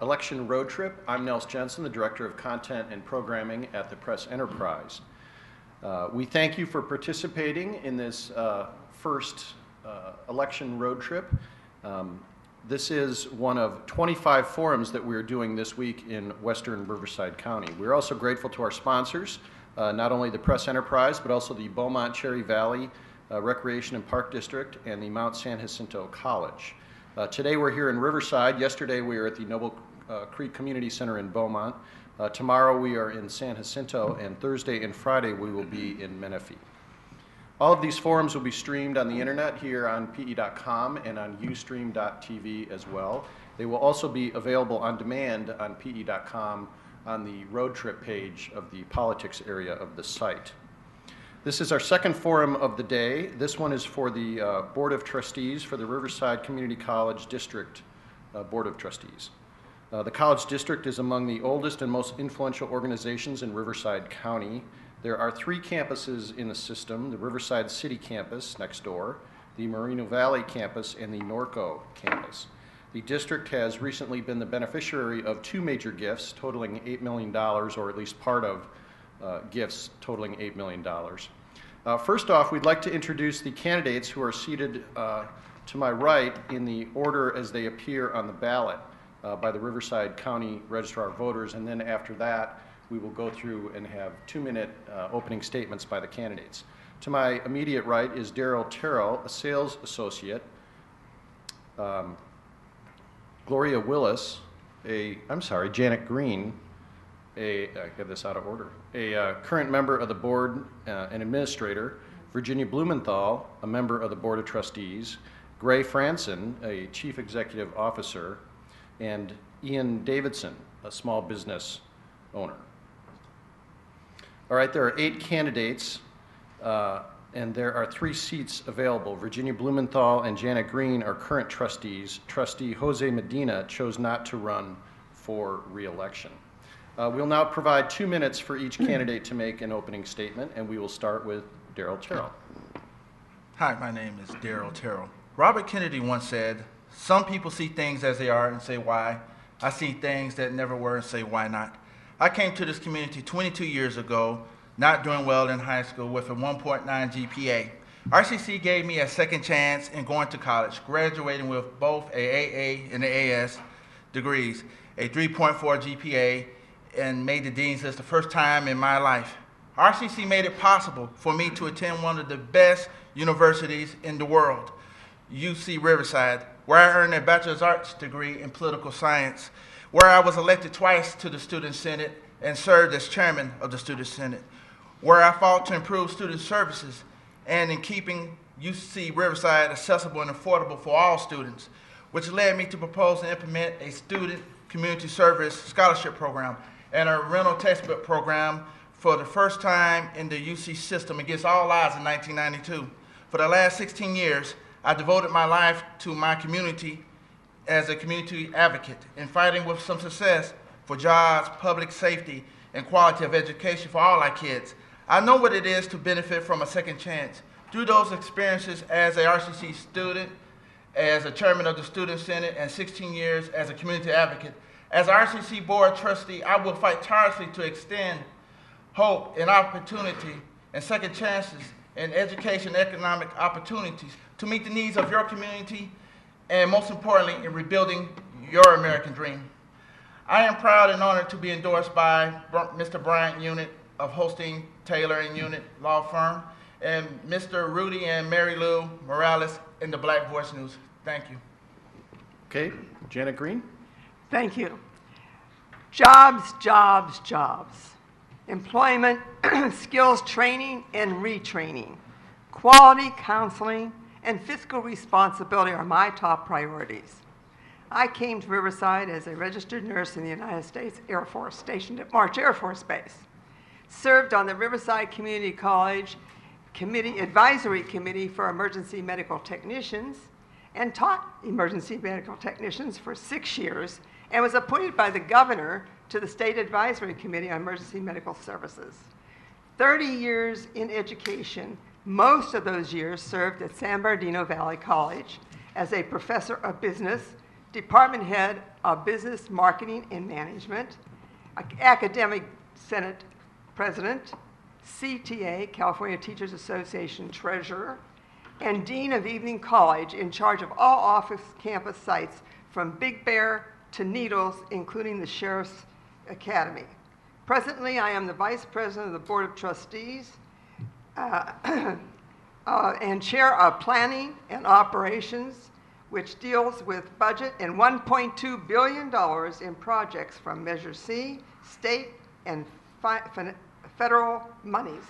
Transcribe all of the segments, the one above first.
Election Road Trip. I'm Nels Jensen, the Director of Content and Programming at the Press Enterprise. We thank you for participating in this first election road trip. This is one of 25 forums that we're doing this week in western Riverside County. We're also grateful to our sponsors, not only the Press Enterprise, but also the Beaumont Cherry Valley Recreation and Park District and the Mount San Jacinto College. Today we're here in Riverside. Yesterday we were at the Noble Creek Community Center in Beaumont. Tomorrow we are in San Jacinto, and Thursday and Friday we will be in Menifee. All of these forums will be streamed on the internet here on pe.com and on ustream.tv as well. They will also be available on demand on pe.com on the road trip page of the politics area of the site. This is our second forum of the day. This one is for the Board of Trustees for the Riverside Community College District Board of Trustees. The College District is among the oldest and most influential organizations in Riverside County. There are 3 campuses in the system: the Riverside City campus next door, the Moreno Valley campus, and the Norco campus. The district has recently been the beneficiary of 2 major gifts totaling $8 million, or at least part of gifts totaling $8 million. First off, we'd like to introduce the candidates who are seated to my right in the order as they appear on the ballot by the Riverside County Registrar of Voters, and then after that we will go through and have 2-minute opening statements by the candidates. To my immediate right is Daryl Terrell, a sales associate, Gloria Willis, Janet Green, I have this out of order, a current member of the board and administrator, Virginia Blumenthal, a member of the Board of Trustees, Gray Franson, a chief executive officer, and Ian Davidson, a small business owner. All right, there are 8 candidates, and there are 3 seats available. Virginia Blumenthal and Janet Green are current trustees. Trustee Jose Medina chose not to run for re-election. We'll now provide 2 minutes for each candidate to make an opening statement, and we will start with Daryl Terrell. Hi, my name is Daryl Terrell. Robert Kennedy once said, "Some people see things as they are and say why. I see things that never were and say why not." I came to this community 22 years ago, not doing well in high school with a 1.9 GPA. RCC gave me a second chance in going to college, graduating with both a AA and an AS degrees, a 3.4 GPA, and made the Dean's List the first time in my life. RCC made it possible for me to attend one of the best universities in the world, UC Riverside, where I earned a Bachelor's Arts degree in political science, where I was elected twice to the Student Senate and served as chairman of the Student Senate, where I fought to improve student services and in keeping UC Riverside accessible and affordable for all students, which led me to propose and implement a student community service scholarship program and a rental textbook program for the first time in the UC system against all odds in 1992. For the last 16 years, I devoted my life to my community as a community advocate in fighting with some success for jobs, public safety, and quality of education for all our kids. I know what it is to benefit from a second chance. Through those experiences as a RCC student, as a chairman of the Student Senate, and 16 years as a community advocate, as RCC Board Trustee, I will fight tirelessly to extend hope and opportunity and second chances in education and economic opportunities to meet the needs of your community and, most importantly, in rebuilding your American dream. I am proud and honored to be endorsed by Mr. Bryant Unit of Hosting, Taylor and Unit Law Firm, and Mr. Rudy and Mary Lou Morales in the Black Voice News. Thank you. Okay, Janet Green. Thank you. Jobs, jobs, jobs. Employment, skills training and retraining, quality counseling, and fiscal responsibility are my top priorities. I came to Riverside as a registered nurse in the United States Air Force, stationed at March Air Force Base. Served on the Riverside Community College Advisory Committee for Emergency Medical Technicians, and taught emergency medical technicians for 6 years, and was appointed by the governor to the State Advisory Committee on Emergency Medical Services. 30 years in education, most of those years served at San Bernardino Valley College as a professor of business, Department Head of Business Marketing and Management, Academic Senate President, CTA, California Teachers Association Treasurer, and Dean of Evening College in charge of all office campus sites from Big Bear to Needles, including the Sheriff's Academy. Presently, I am the Vice President of the Board of Trustees and Chair of Planning and Operations, which deals with budget and $1.2 billion in projects from Measure C, state, and federal monies.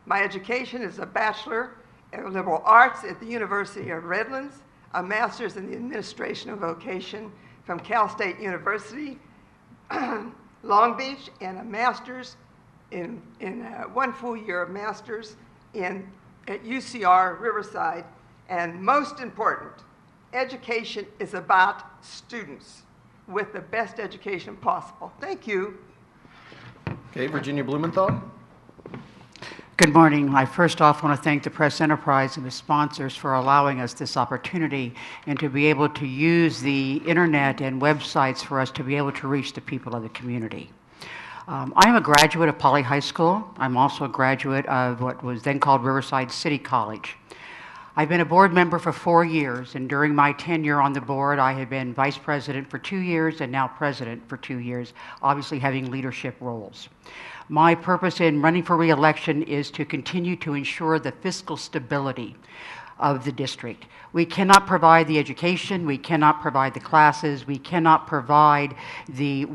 My education is a Bachelor in Liberal Arts at the University of Redlands, a Master's in the Administration of Vocation from Cal State University, Long Beach, and a Master's in 1 full year of Master's at UCR Riverside. And most important, education is about students with the best education possible. Thank you. Okay, Virginia Blumenthal. Good morning. I first off want to thank the Press Enterprise and the sponsors for allowing us this opportunity and to be able to use the internet and websites for us to be able to reach the people of the community. I am a graduate of Poly High School. I'm also a graduate of what was then called Riverside City College. I've been a board member for 4 years, and during my tenure on the board, I have been vice president for 2 years and now president for 2 years, obviously having leadership roles. My purpose in running for re-election is to continue to ensure the fiscal stability of the district. We cannot provide the education, we cannot provide the classes, we cannot provide the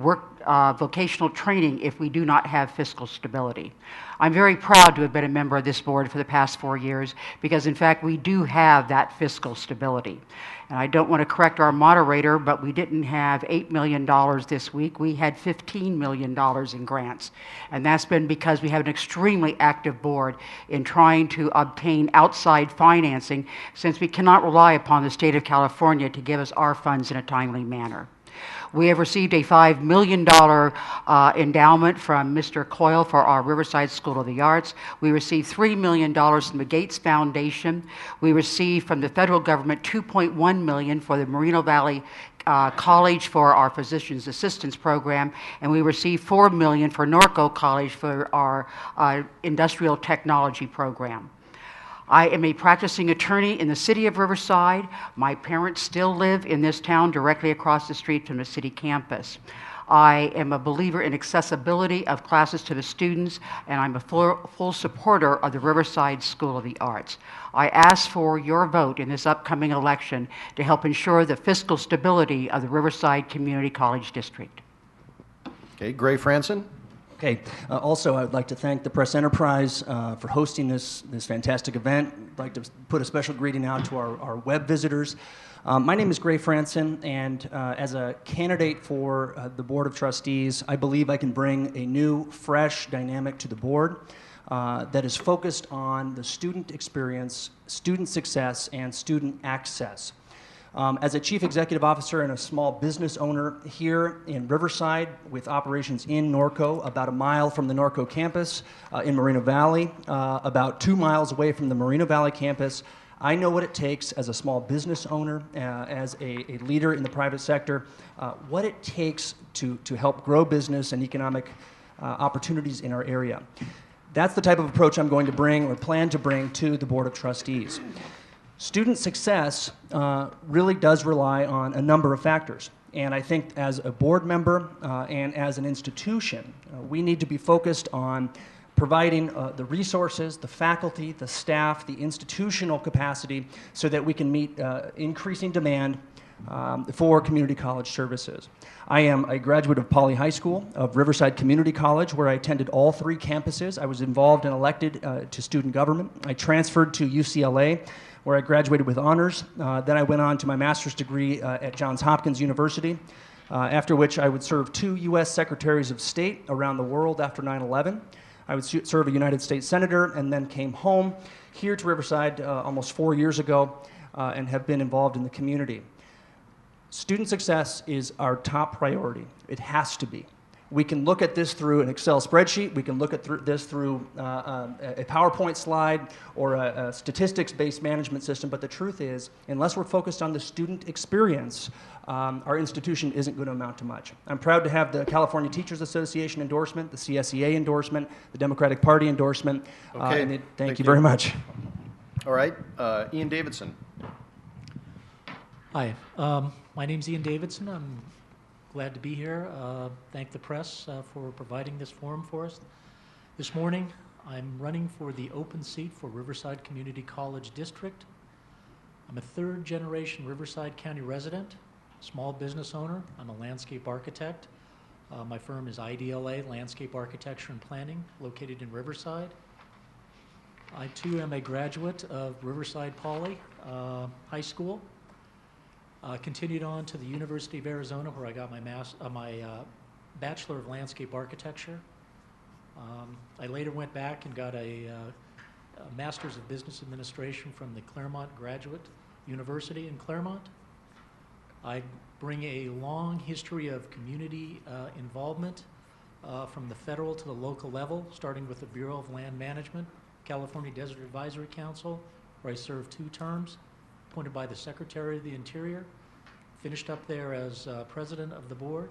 vocational training if we do not have fiscal stability. I'm very proud to have been a member of this board for the past 4 years because, in fact, we do have that fiscal stability. And I don't want to correct our moderator, but we didn't have $8 million this week. We had $15 million in grants. And that's been because we have an extremely active board in trying to obtain outside financing since we cannot rely upon the state of California to give us our funds in a timely manner. We have received a $5 million endowment from Mr. Coyle for our Riverside School of the Arts. We received $3 million from the Gates Foundation. We received from the federal government $2.1 million for the Moreno Valley College for our Physician's Assistance Program, and we received $4 million for Norco College for our Industrial Technology Program. I am a practicing attorney in the city of Riverside. My parents still live in this town directly across the street from the city campus. I am a believer in accessibility of classes to the students, and I'm a full supporter of the Riverside School of the Arts. I ask for your vote in this upcoming election to help ensure the fiscal stability of the Riverside Community College District. Okay, Gray Franson. Okay. Also, I would like to thank the Press Enterprise for hosting this fantastic event. I'd like to put a special greeting out to our web visitors. My name is Gray Franson, and as a candidate for the Board of Trustees, I believe I can bring a new, fresh dynamic to the board that is focused on the student experience, student success, and student access. As a chief executive officer and a small business owner here in Riverside with operations in Norco, about a mile from the Norco campus, in Moreno Valley, about 2 miles away from the Moreno Valley campus, I know what it takes as a small business owner, as a leader in the private sector, what it takes to help grow business and economic opportunities in our area. That's the type of approach I'm going to bring or plan to bring to the Board of Trustees. Student success really does rely on a number of factors. And I think as a board member and as an institution, we need to be focused on providing the resources, the faculty, the staff, the institutional capacity so that we can meet increasing demand for community college services. I am a graduate of Poly High School, of Riverside Community College, where I attended all 3 campuses. I was involved and elected to student government. I transferred to UCLA, where I graduated with honors. Then I went on to my master's degree at Johns Hopkins University, after which I would serve 2 U.S. Secretaries of State around the world after 9/11. I would serve a United States Senator and then came home here to Riverside almost 4 years ago and have been involved in the community. Student success is our top priority. It has to be. We can look at this through an Excel spreadsheet. We can look at this through a PowerPoint slide or a statistics-based management system. But the truth is, unless we're focused on the student experience, our institution isn't going to amount to much. I'm proud to have the California Teachers Association endorsement, the CSEA endorsement, the Democratic Party endorsement. Okay. And thank you very much. All right, Ian Davidson. Hi, my name's Ian Davidson. I'm glad to be here. Thank the press for providing this forum for us. This morning, I'm running for the open seat for Riverside Community College District. I'm a third-generation Riverside County resident, small business owner. I'm a landscape architect. My firm is IDLA, Landscape Architecture and Planning, located in Riverside. I, too, am a graduate of Riverside Poly High School. Continued on to the University of Arizona, where I got my Bachelor of Landscape Architecture. I later went back and got a Master's of Business Administration from the Claremont Graduate University in Claremont. I bring a long history of community involvement from the federal to the local level, starting with the Bureau of Land Management, California Desert Advisory Council, where I served 2 terms, appointed by the Secretary of the Interior, finished up there as president of the board.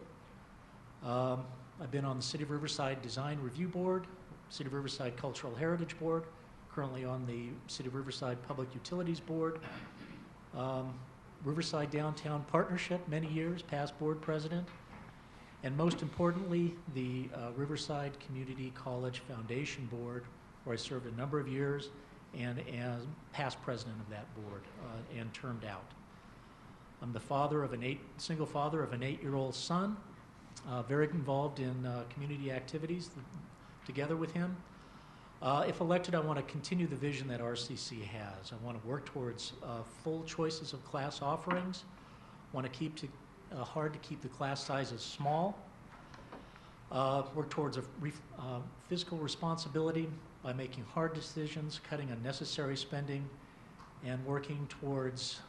I've been on the City of Riverside Design Review Board, City of Riverside Cultural Heritage Board, currently on the City of Riverside Public Utilities Board, Riverside Downtown Partnership, many years, past board president, and most importantly, the Riverside Community College Foundation Board, where I served a number of years and as past president of that board and termed out. I'm the father of single father of an 8-year-old son, very involved in community activities together with him. If elected, I want to continue the vision that RCC has. I want to work towards full choices of class offerings. I want to keep hard to keep the class sizes small. Work towards a fiscal responsibility by making hard decisions, cutting unnecessary spending, and working towards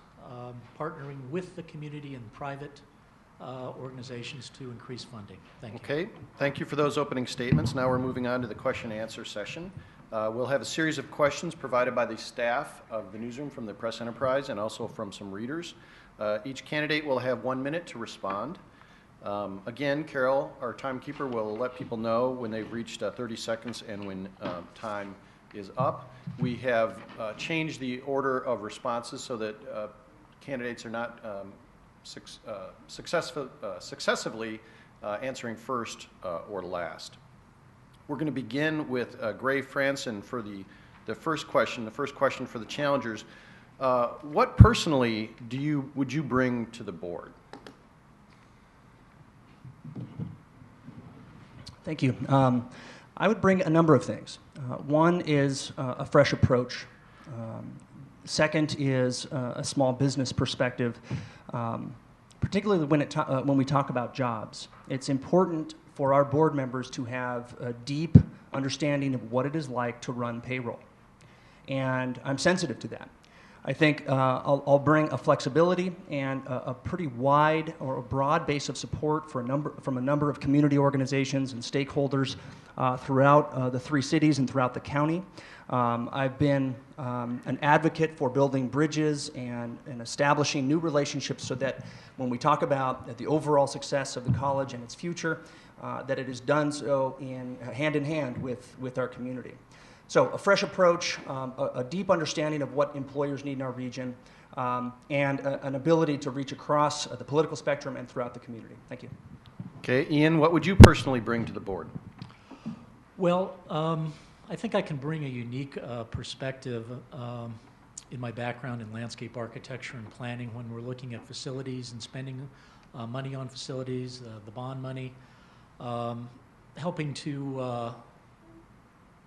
partnering with the community and private organizations to increase funding. Thank you. Okay, thank you for those opening statements. Now we're moving on to the question and answer session. We'll have a series of questions provided by the staff of the newsroom from the Press Enterprise and also from some readers. Each candidate will have 1 minute to respond. Again, Carol, our timekeeper, will let people know when they've reached 30 seconds and when time is up. We have changed the order of responses so that candidates are not successively answering first or last. We're going to begin with Gray Franson for the first question. The first question for the challengers. What personally would you bring to the board? Thank you. I would bring a number of things. One is a fresh approach. Second is a small business perspective, particularly when we talk about jobs. It's important for our board members to have a deep understanding of what it is like to run payroll. And I'm sensitive to that. I think I'll bring a flexibility and a pretty wide or a broad base of support from a number of community organizations and stakeholders throughout the 3 cities and throughout the county. I've been an advocate for building bridges and establishing new relationships so that when we talk about the overall success of the college and its future, that it is done so hand in hand with our community. So a fresh approach, a deep understanding of what employers need in our region, and an ability to reach across the political spectrum and throughout the community. Thank you. Okay, Ian, what would you personally bring to the board? Well, I think I can bring a unique perspective in my background in landscape architecture and planning when we're looking at facilities and spending money on facilities, the bond money, helping to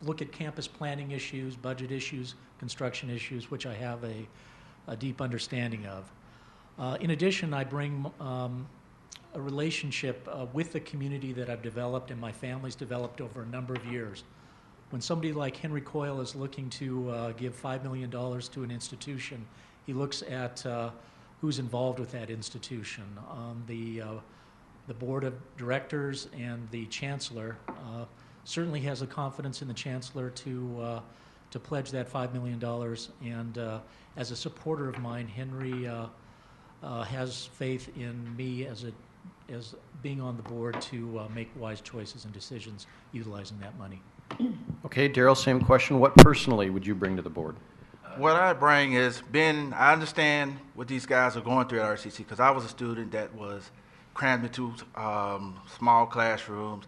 look at campus planning issues, budget issues, construction issues, which I have a deep understanding of. In addition, I bring a relationship with the community that I've developed and my family's developed over a number of years. When somebody like Henry Coyle is looking to give $5 million to an institution, he looks at who's involved with that institution, the the board of directors and the chancellor certainly has a confidence in the chancellor to pledge that $5 million. And as a supporter of mine, Henry has faith in me as being on the board to make wise choices and decisions utilizing that money. Okay, Daryl, same question. What personally would you bring to the board? What I bring is, I understand what these guys are going through at RCC, because I was a student that was crammed into small classrooms,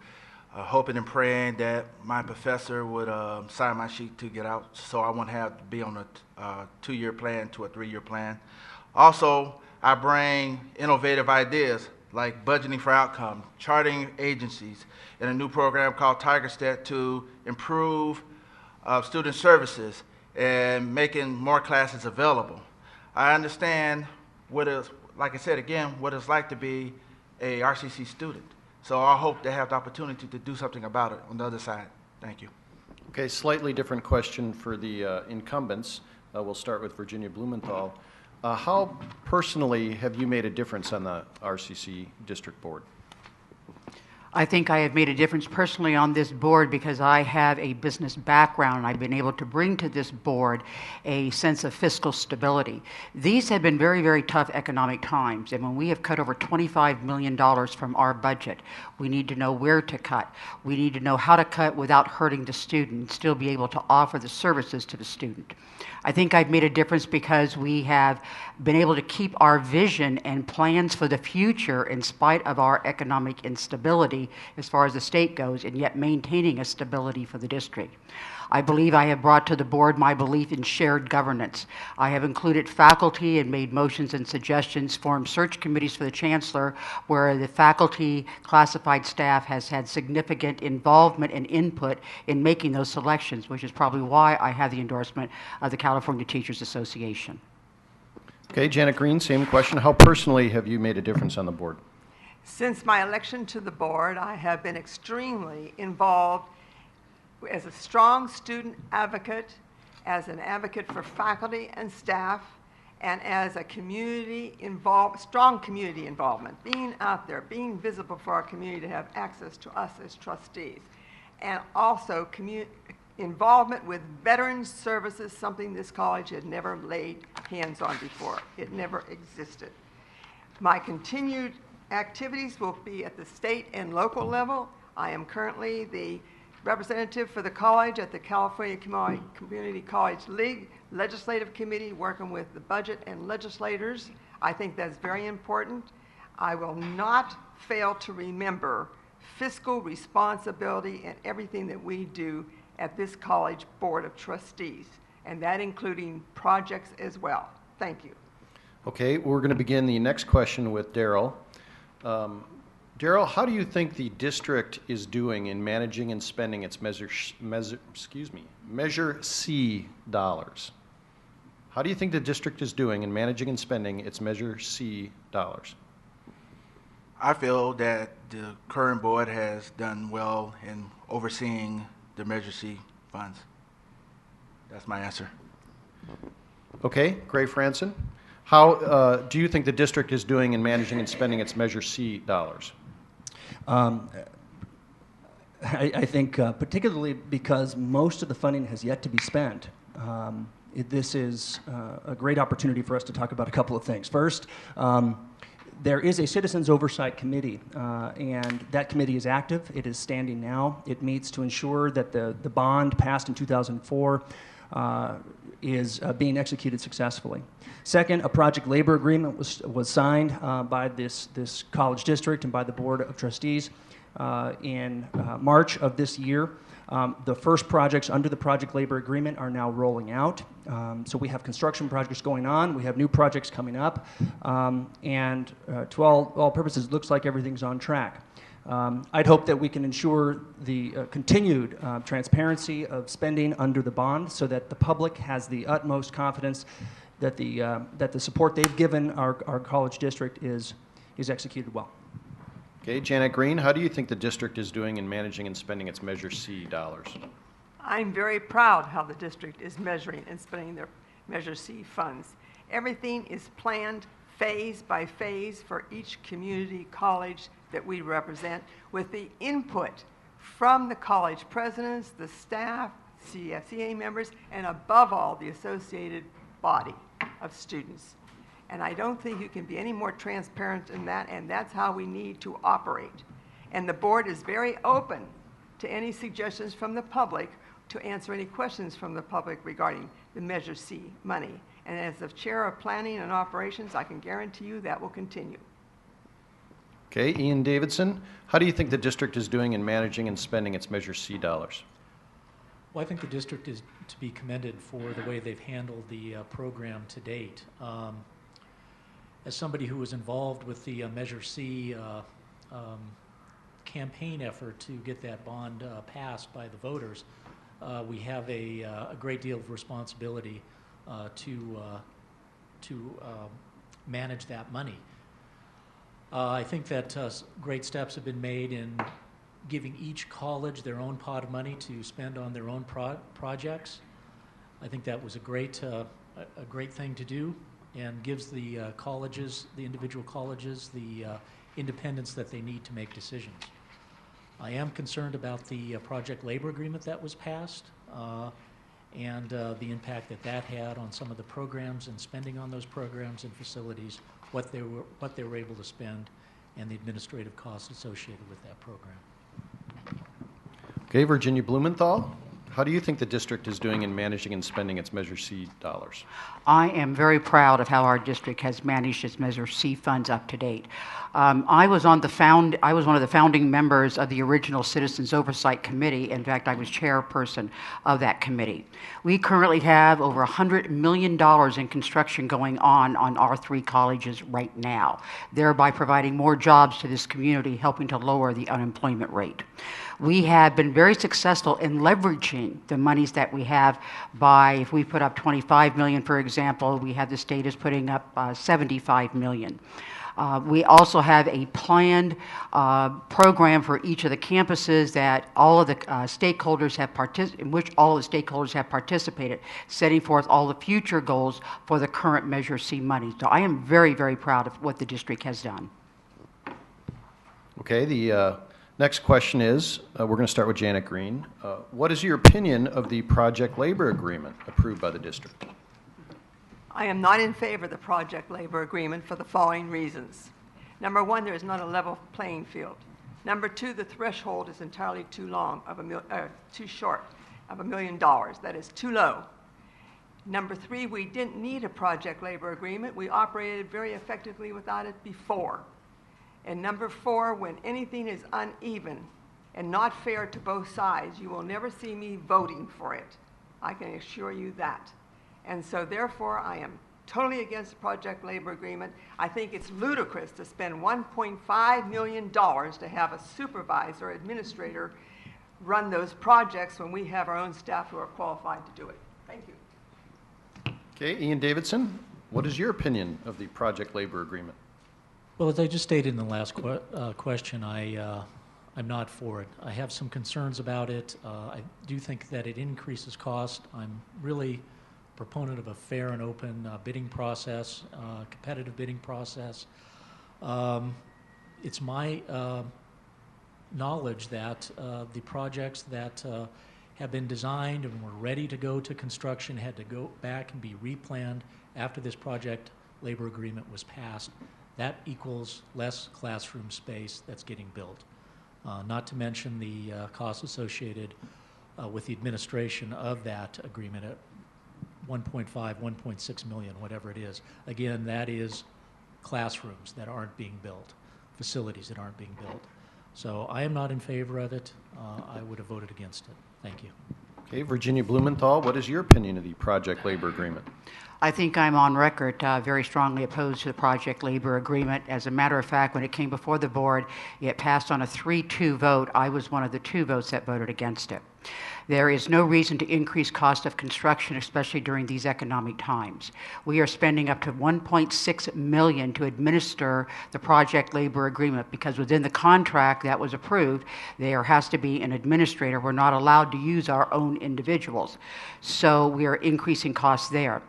hoping and praying that my professor would sign my sheet to get out, so I wouldn't have to be on a 2-year plan to a 3-year plan. Also, I bring innovative ideas like budgeting for outcome, charting agencies, and a new program called TigerStat to improve student services and making more classes available. I understand like I said again, what it's like to be a RCC student. So I hope they have the opportunity to do something about it on the other side. Thank you. Okay, slightly different question for the incumbents. We'll start with Virginia Blumenthal. How personally have you made a difference on the RCC district board? I think I have made a difference personally on this board because I have a business background. I've been able to bring to this board a sense of fiscal stability. These have been very, very tough economic times, and when we have cut over $25 million from our budget, we need to know where to cut. We need to know how to cut without hurting the student and still be able to offer the services to the student. I think I've made a difference because we have been able to keep our vision and plans for the future in spite of our economic instability as far as the state goes, and yet maintaining a stability for the district. I believe I have brought to the board my belief in shared governance. I have included faculty and made motions and suggestions, formed search committees for the chancellor, where the faculty classified staff has had significant involvement and input in making those selections, which is probably why I have the endorsement of the California Teachers Association. Okay, Janet Green, same question. How personally have you made a difference on the board? Since my election to the board, I have been extremely involved as a strong student advocate, as an advocate for faculty and staff, and as a strong community involvement, being out there, being visible for our community to have access to us as trustees, and also involvement with veterans services, something this college had never laid hands on before. It never existed. My continued activities will be at the state and local level. I am currently the representative for the college at the California Community College League Legislative Committee, working with the budget and legislators. I think that's very important. I will not fail to remember fiscal responsibility in everything that we do at this college board of trustees, and that including projects as well. Thank you. Okay, we're going to begin the next question with Daryl. Daryl, how do you think the district is doing in managing and spending its Measure C dollars? How do you think the district is doing in managing and spending its Measure C dollars? I feel that the current board has done well in overseeing the Measure C funds. That's my answer. Okay, Gray Franson, how do you think the district is doing in managing and spending its Measure C dollars? I think particularly because most of the funding has yet to be spent, this is a great opportunity for us to talk about a couple of things. First, there is a Citizens Oversight Committee, and that committee is active. It is standing now. It meets to ensure that the bond passed in 2004 is being executed successfully. Second, a project labor agreement was signed by this college district and by the Board of Trustees in March of this year. The first projects under the project labor agreement are now rolling out. So we have construction projects going on, we have new projects coming up, and to all purposes, it looks like everything's on track. I'd hope that we can ensure the continued transparency of spending under the bond so that the public has the utmost confidence that the support they've given our college district is executed well. Okay, Janet Green, how do you think the district is doing in managing and spending its Measure C dollars? I'm very proud how the district is measuring and spending their Measure C funds. Everything is planned phase by phase for each community college that we represent, with the input from the college presidents, the staff, CFCA members, and above all, the associated body of students. And I don't think you can be any more transparent than that, and that's how we need to operate. And the board is very open to any suggestions from the public, to answer any questions from the public regarding the Measure C money. And as the chair of planning and operations, I can guarantee you that will continue. Okay, Ian Davidson, how do you think the district is doing in managing and spending its Measure C dollars? Well, I think the district is to be commended for the way they've handled the program to date. As somebody who was involved with the Measure C campaign effort to get that bond passed by the voters, we have a great deal of responsibility to manage that money. I think that great steps have been made in giving each college their own pot of money to spend on their own projects. I think that was a great thing to do, and gives the colleges, the individual colleges, the independence that they need to make decisions. I am concerned about the project labor agreement that was passed, and the impact that that had on some of the programs and spending on those programs and facilities, what they were able to spend, and the administrative costs associated with that program. Okay, Virginia Blumenthal, how do you think the district is doing in managing and spending its Measure C dollars? I am very proud of how our district has managed its Measure C funds up to date. I was one of the founding members of the original Citizens Oversight Committee. In fact, I was chairperson of that committee. We currently have over $100 million in construction going on our three colleges right now, thereby providing more jobs to this community, helping to lower the unemployment rate. We have been very successful in leveraging the monies that we have by, if we put up $25 million, for example, we have the state is putting up $75 million. We also have a planned program for each of the campuses that all of the stakeholders have in which all the stakeholders have participated, setting forth all the future goals for the current Measure C money. So I am very, very proud of what the district has done. Okay, the next question is, we're going to start with Janet Green. What is your opinion of the project labor agreement approved by the district? I am not in favor of the project labor agreement for the following reasons. Number one, there is not a level playing field. Number two, the threshold is entirely too short of $1 million. That is too low. Number three, we didn't need a project labor agreement. We operated very effectively without it before. And number four, when anything is uneven and not fair to both sides, you will never see me voting for it. I can assure you that. And so therefore, I am totally against the project labor agreement. I think it's ludicrous to spend $1.5 million to have a supervisor or administrator run those projects when we have our own staff who are qualified to do it. Thank you. Okay, Ian Davidson, what is your opinion of the project labor agreement? Well, as I just stated in the last question, I'm not for it. I have some concerns about it. I do think that it increases cost. I'm really a proponent of a fair and open bidding process, competitive bidding process. It's my knowledge that the projects that have been designed and were ready to go to construction had to go back and be replanned after this project labor agreement was passed. That equals less classroom space that's getting built. Not to mention the costs associated with the administration of that agreement at 1.5, 1.6 million, whatever it is. Again, that is classrooms that aren't being built, facilities that aren't being built. So I am not in favor of it. I would have voted against it. Thank you. Okay, Virginia Blumenthal, what is your opinion of the project labor agreement? I think I'm on record very strongly opposed to the project labor agreement. As a matter of fact, when it came before the board, it passed on a 3-2 vote. I was one of the 2 votes that voted against it. There is no reason to increase cost of construction, especially during these economic times. We are spending up to $1.6 million to administer the project labor agreement because within the contract that was approved, there has to be an administrator. We're not allowed to use our own individuals. So we are increasing costs there.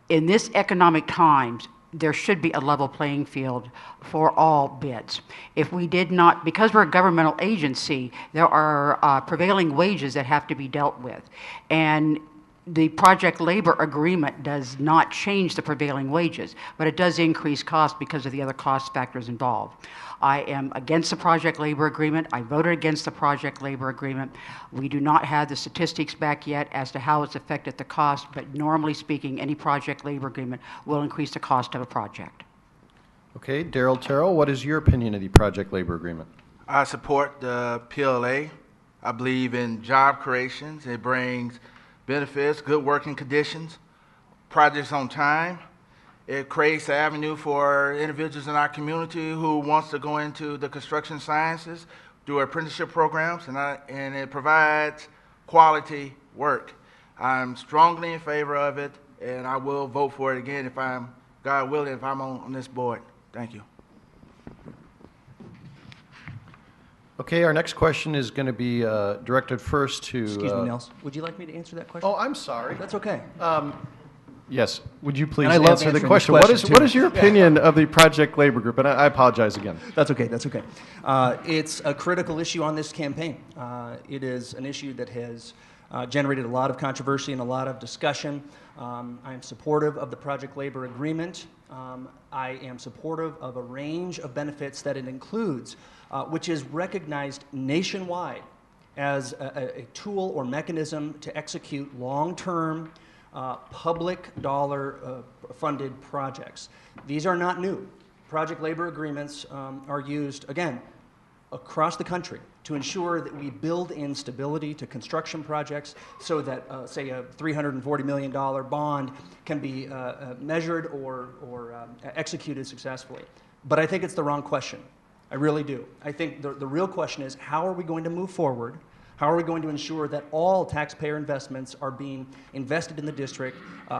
In this economic times, there should be a level playing field for all bids. If we did not, because we're a governmental agency, there are prevailing wages that have to be dealt with. And the project labor agreement does not change the prevailing wages, but it does increase costs because of the other cost factors involved. I am against the project labor agreement. I voted against the project labor agreement. We do not have the statistics back yet as to how it's affected the cost, but normally speaking, any project labor agreement will increase the cost of a project. Okay, Darrell Terrell, what is your opinion of the project labor agreement? I support the PLA. I believe in job creations. It brings benefits, good working conditions, projects on time. It creates an avenue for individuals in our community who wants to go into the construction sciences through apprenticeship programs, and it provides quality work. I'm strongly in favor of it, and I will vote for it again if I'm, God willing, if I'm on this board. Thank you. Okay, our next question is going to be directed first to... Excuse me, Nels. Would you like me to answer that question? Oh, I'm sorry. That's okay. Yes, would you please And I love answer the answering question? this What question, what too. is your opinion of the project labor group? And I apologize again. That's okay, that's okay. It's a critical issue on this campaign. It is an issue that has generated a lot of controversy and a lot of discussion. I am supportive of the project labor agreement. I am supportive of a range of benefits that it includes, which is recognized nationwide as a tool or mechanism to execute long-term public dollar funded projects. These are not new. Project labor agreements are used, again, across the country to ensure that we build in stability to construction projects so that, say, a $340 million bond can be measured or executed successfully. But I think it's the wrong question. I really do. I think the real question is, how are we going to move forward? How are we going to ensure that all taxpayer investments are being invested in the district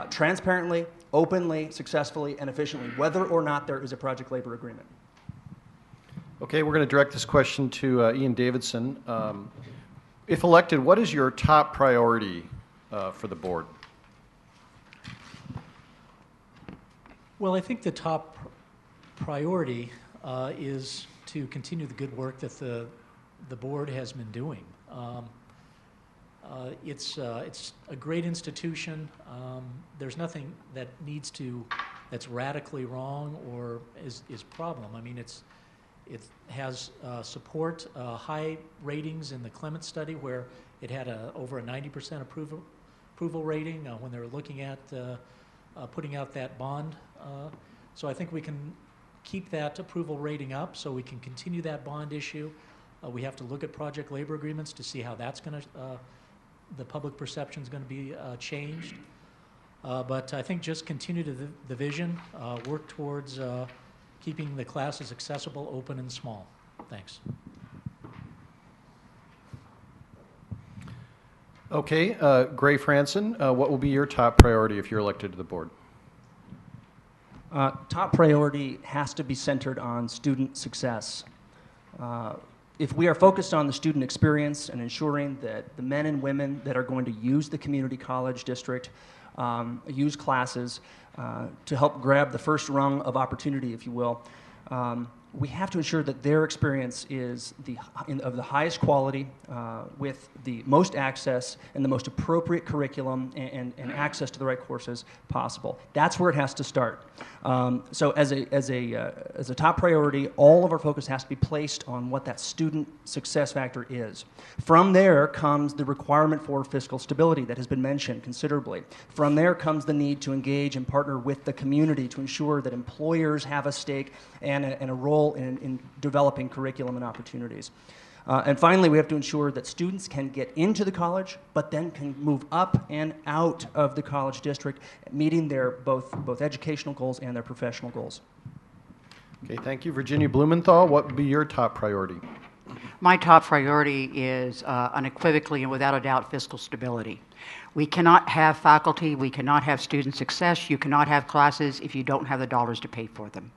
transparently, openly, successfully, and efficiently, whether or not there is a project labor agreement? Okay, we're going to direct this question to Ian Davidson. If elected, what is your top priority for the board? Well, I think the top priority is to continue the good work that the board has been doing. It's a great institution. There's nothing that that's radically wrong or is problem. I mean, it has support, high ratings in the Clement study where it had over a 90% approval rating when they were looking at putting out that bond. So I think we can keep that approval rating up so we can continue that bond issue. We have to look at project labor agreements to see how that's going to, the public perception is going to be changed. But I think just continue to the vision, work towards keeping the classes accessible, open, and small. Thanks. Okay, Gray Franson, what will be your top priority if you're elected to the board? Top priority has to be centered on student success. If we are focused on the student experience and ensuring that the men and women that are going to use the community college district, use classes to help grab the first rung of opportunity, if you will, we have to ensure that their experience is of the highest quality, with the most access and the most appropriate curriculum and access to the right courses possible. That's where it has to start. So as a top priority, all of our focus has to be placed on what that student success factor is. From there comes the requirement for fiscal stability that has been mentioned considerably. From there comes the need to engage and partner with the community to ensure that employers have a stake and a role in developing curriculum and opportunities. And finally, we have to ensure that students can get into the college, but then can move up and out of the college district, meeting their both educational goals and their professional goals. Okay, thank you. Virginia Blumenthal, what would be your top priority? My top priority is unequivocally and without a doubt fiscal stability. We cannot have faculty, we cannot have student success, you cannot have classes if you don't have the dollars to pay for them.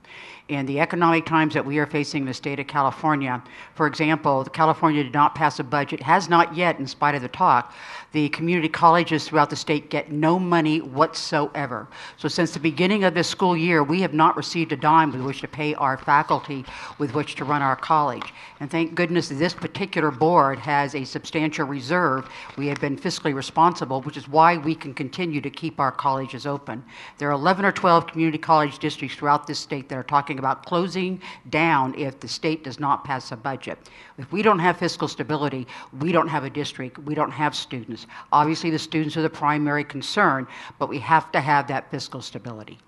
In the economic times that we are facing in the state of California, for example, California did not pass a budget, has not yet, in spite of the talk. The community colleges throughout the state get no money whatsoever. So since the beginning of this school year, we have not received a dime with which to pay our faculty with which to run our college. And thank goodness this particular board has a substantial reserve. We have been fiscally responsible, which is why we can continue to keep our colleges open. There are 11 or 12 community college districts throughout this state that are talking about closing down if the state does not pass a budget. If we don't have fiscal stability, we don't have a district, we don't have students. Obviously, the students are the primary concern, but we have to have that fiscal stability.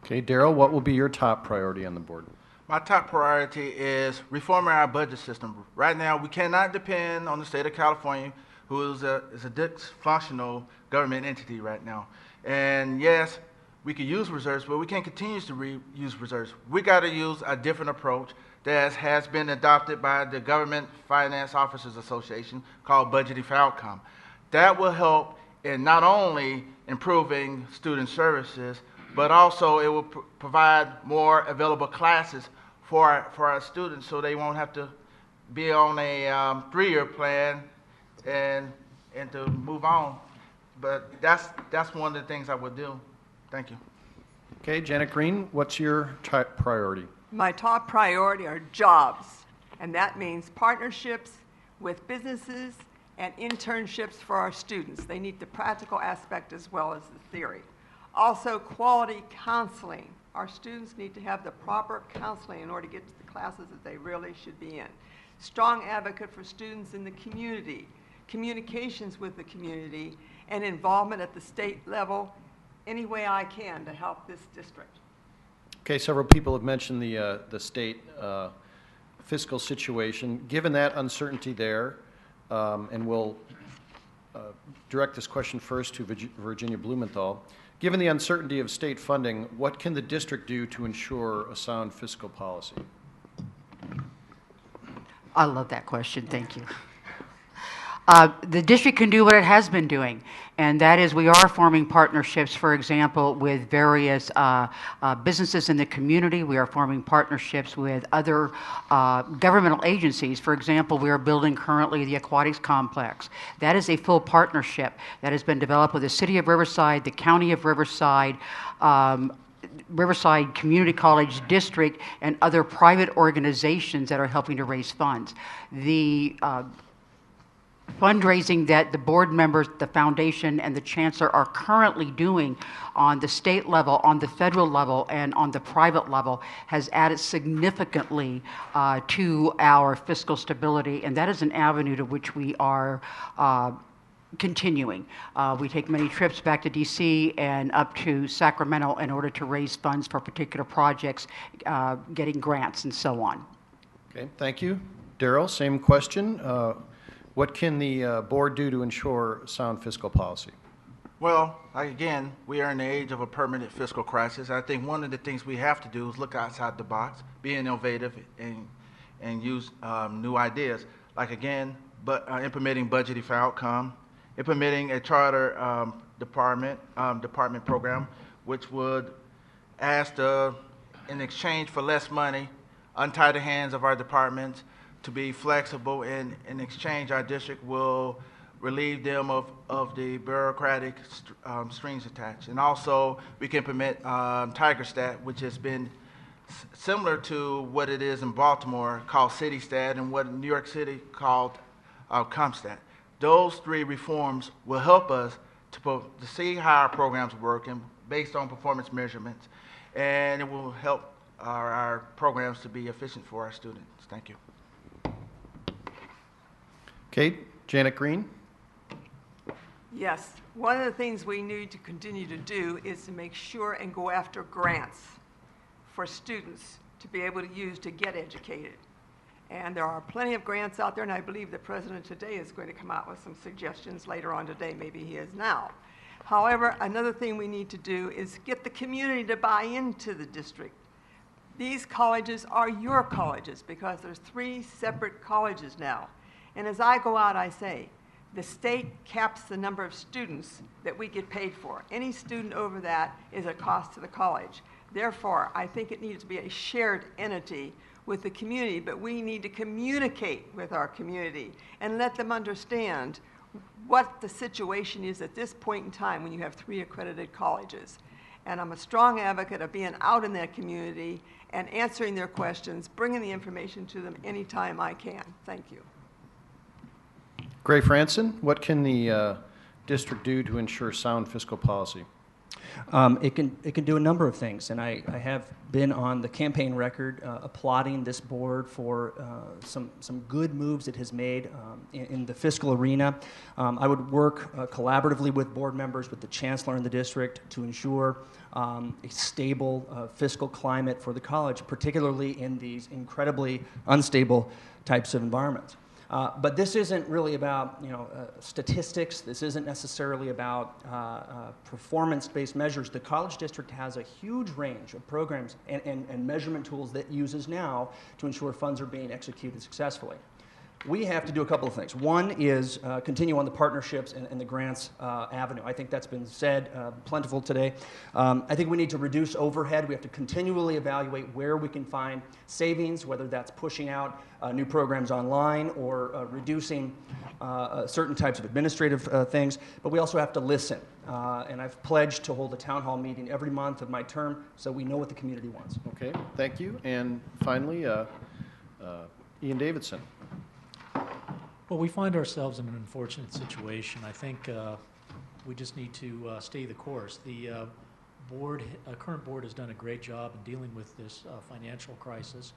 Okay, Daryl, what will be your top priority on the board? My top priority is reforming our budget system. Right now, we cannot depend on the state of California, who is a dysfunctional government entity right now. And yes, we can use reserves, but we can't continue to use reserves. We got to use a different approach that has been adopted by the Government Finance Officers Association called budgeting for outcome. That will help in not only improving student services, but also it will provide more available classes for our students so they won't have to be on a 3-year plan and to move on. But that's one of the things I would do. Thank you. Okay, Janet Green, what's your top priority? My top priority are jobs, and that means partnerships with businesses and internships for our students. They need the practical aspect as well as the theory. Also, quality counseling. Our students need to have the proper counseling in order to get to the classes that they really should be in. Strong advocate for students in the community, communications with the community, and involvement at the state level any way I can to help this district. Okay, several people have mentioned the state fiscal situation. Given that uncertainty there, and we'll direct this question first to Virginia Blumenthal. Given the uncertainty of state funding, what can the district do to ensure a sound fiscal policy? I love that question, thank you. The district can do what it has been doing, and that is we are forming partnerships, for example, with various businesses in the community. We are forming partnerships with other governmental agencies. For example, we are building currently the aquatics complex. That is a full partnership that has been developed with the City of Riverside, the County of Riverside, Riverside Community College District, and other private organizations that are helping to raise funds. The fundraising that the board members, the foundation, and the chancellor are currently doing on the state level, on the federal level, and on the private level has added significantly to our fiscal stability, and that is an avenue to which we are continuing. We take many trips back to DC and up to Sacramento in order to raise funds for particular projects, getting grants and so on. Okay, thank you. Daryl, same question. What can the board do to ensure sound fiscal policy? Well, again, we are in the age of a permanent fiscal crisis. I think one of the things we have to do is look outside the box, be innovative, and use new ideas. Like, again, implementing budgeting for outcome, implementing a charter department program, which would ask in exchange for less money, untie the hands of our departments to be flexible, and in exchange our district will relieve them of the bureaucratic strings attached. And also we can implement Tiger Stat, which has been similar to what it is in Baltimore called City Stat and what New York City called CompStat. Those 3 reforms will help us to see how our programs work and based on performance measurements, and it will help our programs to be efficient for our students. Thank you. Okay, Janet Green. Yes, one of the things we need to continue to do is to make sure and go after grants for students to be able to use to get educated. And there are plenty of grants out there, and I believe the president today is going to come out with some suggestions later on today. Maybe he is now. However, another thing we need to do is get the community to buy into the district. These colleges are your colleges because there's 3 separate colleges now. And as I go out, I say, The state caps the number of students that we get paid for. Any student over that is a cost to the college. Therefore, I think it needs to be a shared entity with the community, but we need to communicate with our community and let them understand what the situation is at this point in time when you have 3 accredited colleges. And I'm a strong advocate of being out in that community and answering their questions, bringing the information to them anytime I can. Thank you. Gray Franson, what can the district do to ensure sound fiscal policy? It can do a number of things, and I have been on the campaign record applauding this board for some good moves it has made in the fiscal arena. I would work collaboratively with board members, with the chancellor in the district, to ensure a stable fiscal climate for the college, particularly in these incredibly unstable types of environments. But this isn't really about statistics. This isn't necessarily about performance-based measures. The college district has a huge range of programs and measurement tools that it uses now to ensure funds are being executed successfully. We have to do a couple of things. One is continue on the partnerships and the grants avenue. I think that's been said plentiful today. I think we need to reduce overhead. We have to continually evaluate where we can find savings, whether that's pushing out new programs online or reducing certain types of administrative things. But we also have to listen. And I've pledged to hold a town hall meeting every month of my term so we know what the community wants. Okay, thank you. And finally, Ian Davidson. Well, we find ourselves in an unfortunate situation. I think we just need to stay the course. The current board has done a great job in dealing with this financial crisis.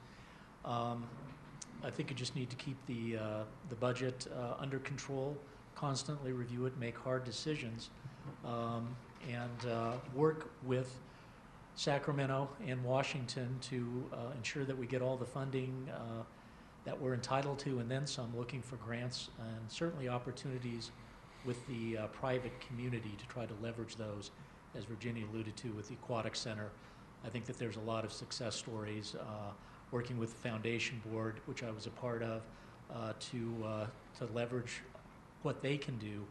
I think you just need to keep the budget under control, constantly review it, make hard decisions, and work with Sacramento and Washington to ensure that we get all the funding that we're entitled to, and then some, looking for grants and certainly opportunities with the private community to try to leverage those, as Virginia alluded to with the Aquatic Center. I think that there's a lot of success stories working with the Foundation Board, which I was a part of, to leverage what they can do,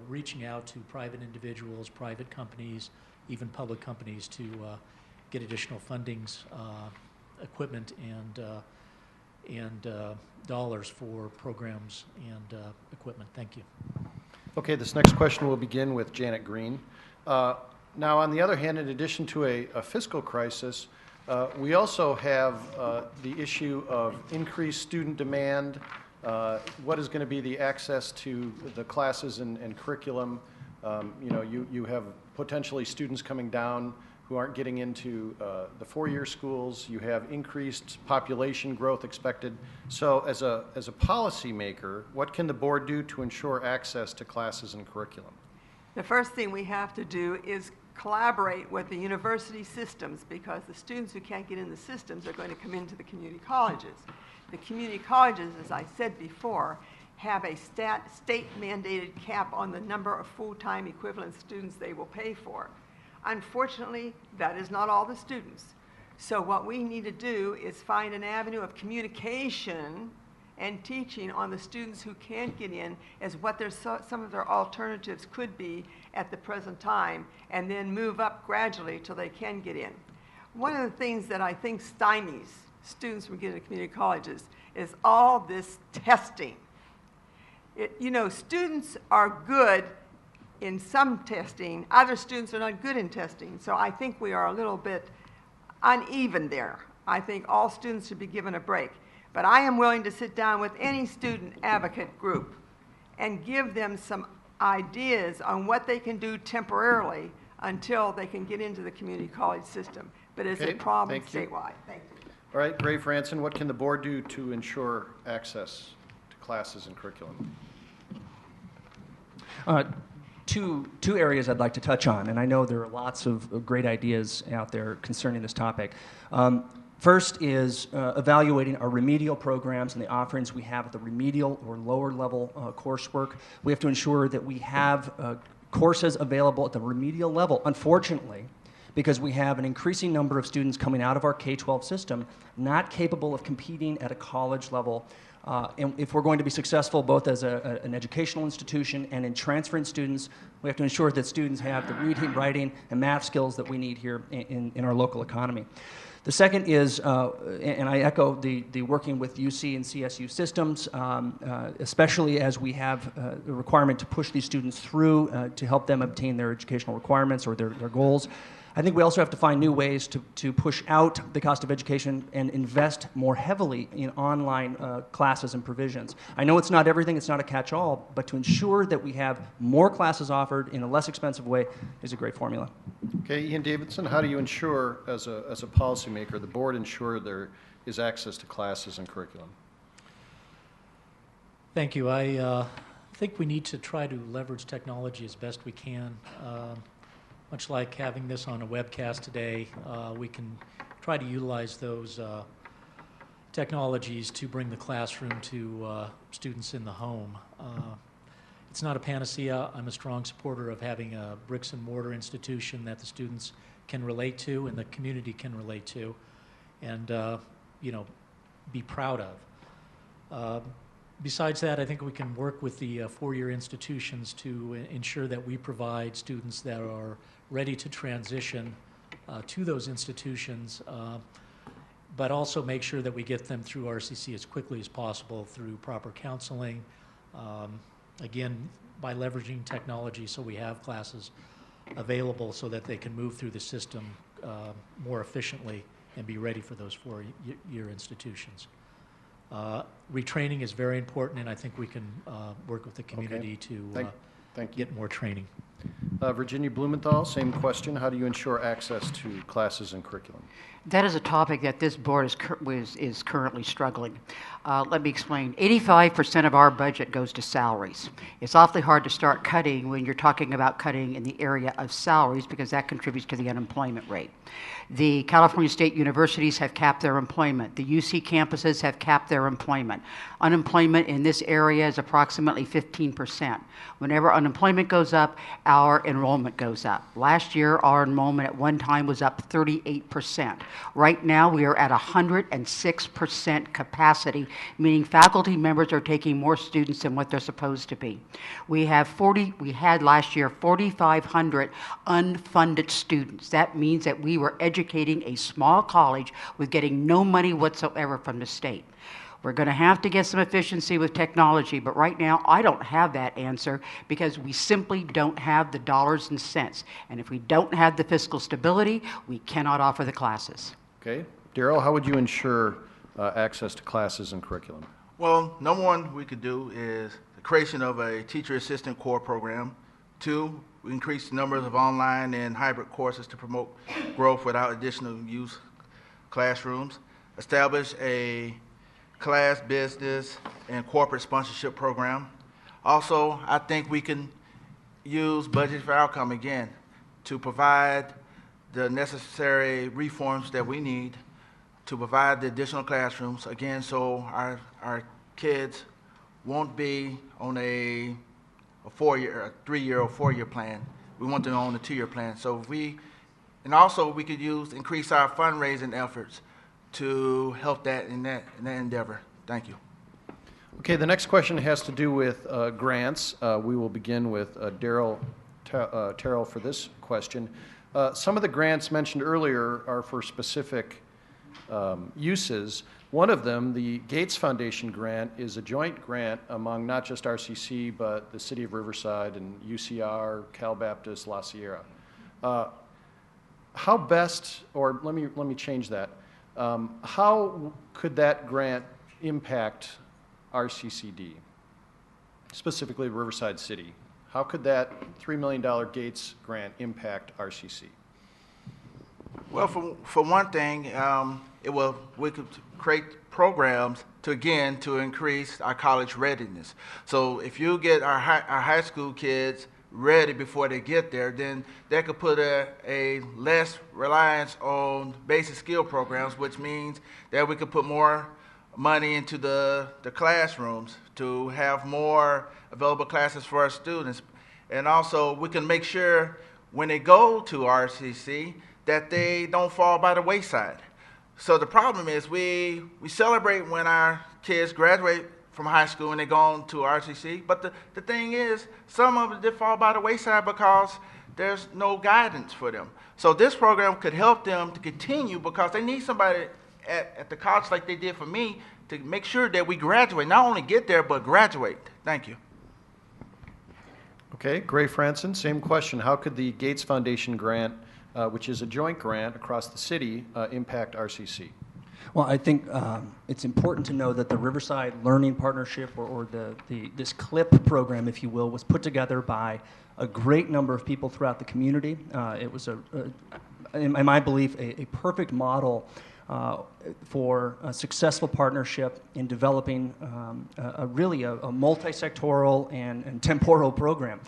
reaching out to private individuals, private companies, even public companies to get additional fundings, equipment, and dollars for programs and equipment. Thank you. Okay, this next question will begin with Janet Green. Now, on the other hand, in addition to a fiscal crisis, we also have the issue of increased student demand. What is going to be the access to the classes and curriculum? You have potentially students coming down who aren't getting into the four-year schools. You have increased population growth expected. So as a policymaker, what can the board do to ensure access to classes and curriculum? The first thing we have to do is collaborate with the university systems, because the students who can't get in the systems are going to come into the community colleges. The community colleges, as I said before, have a state-mandated cap on the number of full-time equivalent students they will pay for. Unfortunately, that is not all the students. So what we need to do is find an avenue of communication and teaching on the students who can't get in as what some of their alternatives could be at the present time, and then move up gradually till they can get in. One of the things that I think stymies students from getting to community colleges is all this testing. Students are good in some testing, other students are not good in testing. So I think we are a little bit uneven there. I think all students should be given a break. But I am willing to sit down with any student advocate group and give them some ideas on what they can do temporarily until they can get into the community college system. But it's a problem statewide. Thank you. All right, Gray Franson, what can the board do to ensure access to classes and curriculum? Two areas I'd like to touch on, and I know there are lots of great ideas out there concerning this topic. First is evaluating our remedial programs and the offerings we have at the remedial or lower level coursework. We have to ensure that we have courses available at the remedial level. Unfortunately, because we have an increasing number of students coming out of our K-12 system not capable of competing at a college level And if we're going to be successful both as an educational institution and in transferring students, we have to ensure that students have the reading, writing, and math skills that we need here in our local economy. The second is, and I echo the working with UC and CSU systems, especially as we have the requirement to push these students through to help them obtain their educational requirements or their goals. I think we also have to find new ways to push out the cost of education and invest more heavily in online classes and provisions. I know it's not everything, it's not a catch-all, but to ensure that we have more classes offered in a less expensive way is a great formula. Okay, Ian Davidson, how do you ensure, as a policymaker, the board ensure there is access to classes and curriculum? Thank you. I think we need to try to leverage technology as best we can. Much like having this on a webcast today, we can try to utilize those technologies to bring the classroom to students in the home. It's not a panacea. I'm a strong supporter of having a bricks and mortar institution that the students can relate to and the community can relate to and be proud of. Besides that, I think we can work with the four-year institutions to ensure that we provide students that are ready to transition to those institutions, but also make sure that we get them through RCC as quickly as possible through proper counseling, again, by leveraging technology so we have classes available so that they can move through the system more efficiently and be ready for those four-year institutions. Retraining is very important, and I think we can work with the community to Thank you. get more training. Virginia Blumenthal, same question. How do you ensure access to classes and curriculum? That is a topic that this board is currently struggling. Let me explain. 85% of our budget goes to salaries. It's awfully hard to start cutting when you're talking about cutting in the area of salaries because that contributes to the unemployment rate. The California State Universities have capped their employment. The UC campuses have capped their employment. Unemployment in this area is approximately 15%. Whenever unemployment goes up, our enrollment goes up. Last year, our enrollment at one time was up 38%. Right now, we are at 106% capacity, meaning faculty members are taking more students than what they're supposed to be. We had last year 4,500 unfunded students. That means that we were educating a small college with getting no money whatsoever from the state. We're going to have to get some efficiency with technology, but right now I don't have that answer because we simply don't have the dollars and cents. And if we don't have the fiscal stability, we cannot offer the classes. Okay. Daryl, how would you ensure access to classes and curriculum? Well, number one we could do is the creation of a teacher assistant core program. Two, we increase the numbers of online and hybrid courses to promote growth without additional use classrooms. Establish a class, business, and corporate sponsorship program. Also, I think we can use budget for outcome again to provide the necessary reforms that we need to provide the additional classrooms, again, so our kids won't be on a 3-year or 4-year plan. We want them on a 2-year plan. So and also we could increase our fundraising efforts to help that in that endeavor. Thank you. Okay, the next question has to do with grants. We will begin with Daryl Terrell for this question. Some of the grants mentioned earlier are for specific uses. One of them, the Gates Foundation grant, is a joint grant among not just RCC, but the City of Riverside and UCR, Cal Baptist, La Sierra. How best, or let me change that. How could that grant impact RCCD, specifically Riverside City? How could that $3 million Gates grant impact RCC? Well, for one thing, we could create programs to increase our college readiness. So if you get our high school kids ready before they get there, then that could put a less reliance on basic skill programs, which means that we could put more money into the classrooms to have more available classes for our students. And also we can make sure when they go to RCC that they don't fall by the wayside. So the problem is we celebrate when our kids graduate from high school and they go on to RCC, but the thing is, some of them did fall by the wayside because there's no guidance for them. So this program could help them to continue because they need somebody at the college like they did for me to make sure that we graduate, not only get there, but graduate. Thank you. Okay, Gray Franson, same question. How could the Gates Foundation grant, which is a joint grant across the city, impact RCC? Well, I think it's important to know that the Riverside Learning Partnership, or this CLIP program, if you will, was put together by a great number of people throughout the community. It was, in my belief, a perfect model for a successful partnership in developing really a multi-sectoral and temporal program.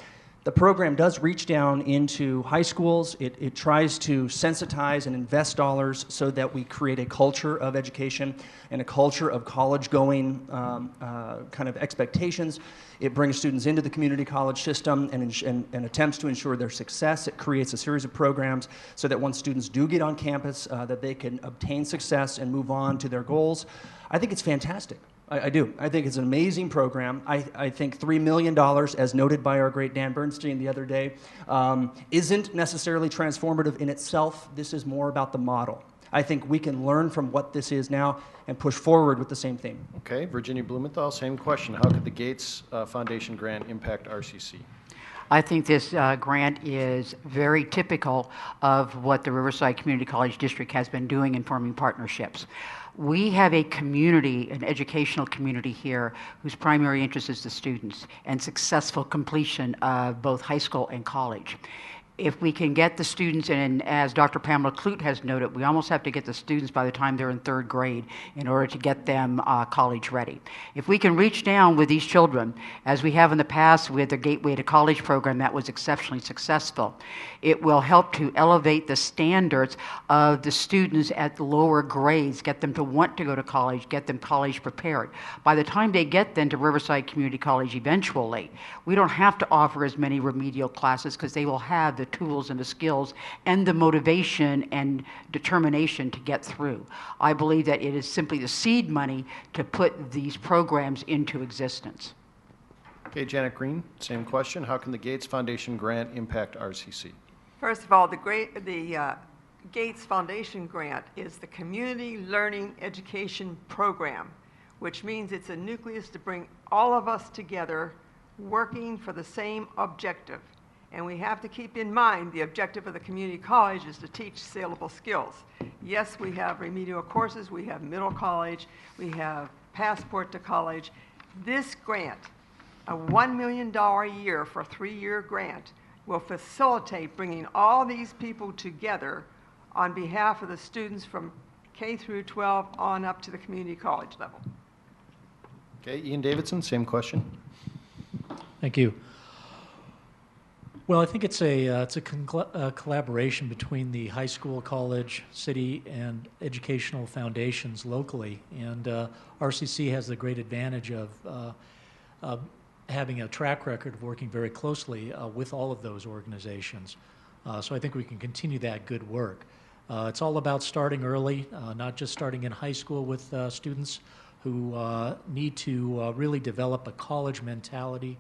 The program does reach down into high schools. It tries to sensitize and invest dollars so that we create a culture of education and a culture of college-going kind of expectations. It brings students into the community college system and attempts to ensure their success. It creates a series of programs so that once students do get on campus, that they can obtain success and move on to their goals. I think it's fantastic. I do. I think it's an amazing program. I think $3 million, as noted by our great Dan Bernstein the other day, isn't necessarily transformative in itself. This is more about the model. I think we can learn from what this is now and push forward with the same theme. Okay, Virginia Blumenthal, same question. How could the Gates Foundation grant impact RCC? I think this grant is very typical of what the Riverside Community College District has been doing in forming partnerships. We have a community, an educational community here, whose primary interest is the students and successful completion of both high school and college. If we can get the students, and as Dr. Pamela Clute has noted, we almost have to get the students by the time they're in third grade in order to get them college ready. If we can reach down with these children, as we have in the past with the Gateway to College program that was exceptionally successful, it will help to elevate the standards of the students at the lower grades, get them to want to go to college, get them college prepared. By the time they get then to Riverside Community College eventually, we don't have to offer as many remedial classes because they will have the tools and the skills and the motivation and determination to get through. I believe that it is simply the seed money to put these programs into existence. Okay, Janet Green, same question. How can the Gates Foundation grant impact RCC? First of all, the Gates Foundation grant is the Community Learning Education Program, which means it's a nucleus to bring all of us together working for the same objective. And we have to keep in mind the objective of the community college is to teach saleable skills. Yes, we have remedial courses, we have middle college, we have passport to college. This grant, a $1 million a year for a 3-year grant, will facilitate bringing all these people together on behalf of the students from K through 12 on up to the community college level. Okay, Ian Davidson, same question. Thank you. Well, I think it's a collaboration between the high school, college, city, and educational foundations locally. And RCC has the great advantage of having a track record of working very closely with all of those organizations. So I think we can continue that good work. It's all about starting early, not just starting in high school with students who need to really develop a college mentality,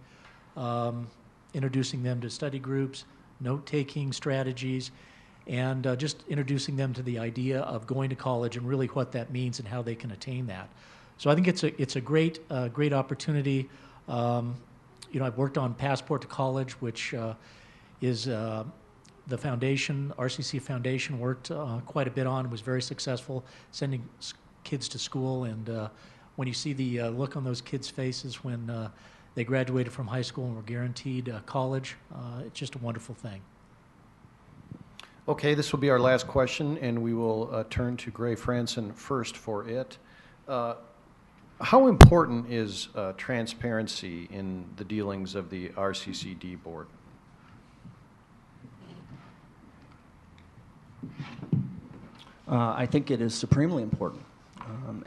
introducing them to study groups, note-taking strategies, and just introducing them to the idea of going to college and really what that means and how they can attain that. So I think it's a great opportunity. You know, I've worked on Passport to College, which is the foundation, RCC Foundation, worked quite a bit on, was very successful, sending kids to school. And when you see the look on those kids' faces when they graduated from high school and were guaranteed college, it's just a wonderful thing. Okay, this will be our last question, and we will turn to Gray Franson first for it. How important is transparency in the dealings of the RCCD board? I think it is supremely important.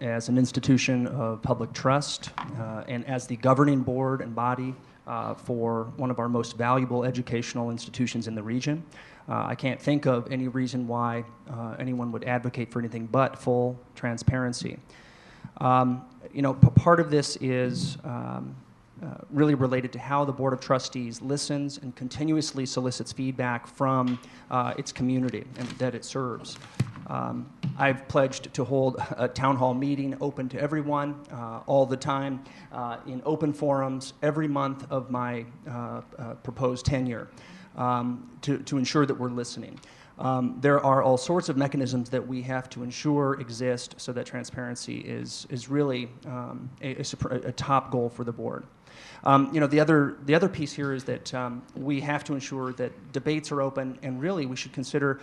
As an institution of public trust and as the governing board and body for one of our most valuable educational institutions in the region, I can't think of any reason why anyone would advocate for anything but full transparency. Part of this is really related to how the Board of Trustees listens and continuously solicits feedback from its community and that it serves. I've pledged to hold a town hall meeting open to everyone all the time in open forums every month of my proposed tenure to ensure that we're listening. There are all sorts of mechanisms that we have to ensure exist so that transparency is really a top goal for the board. The other piece here is that we have to ensure that debates are open, and really we should consider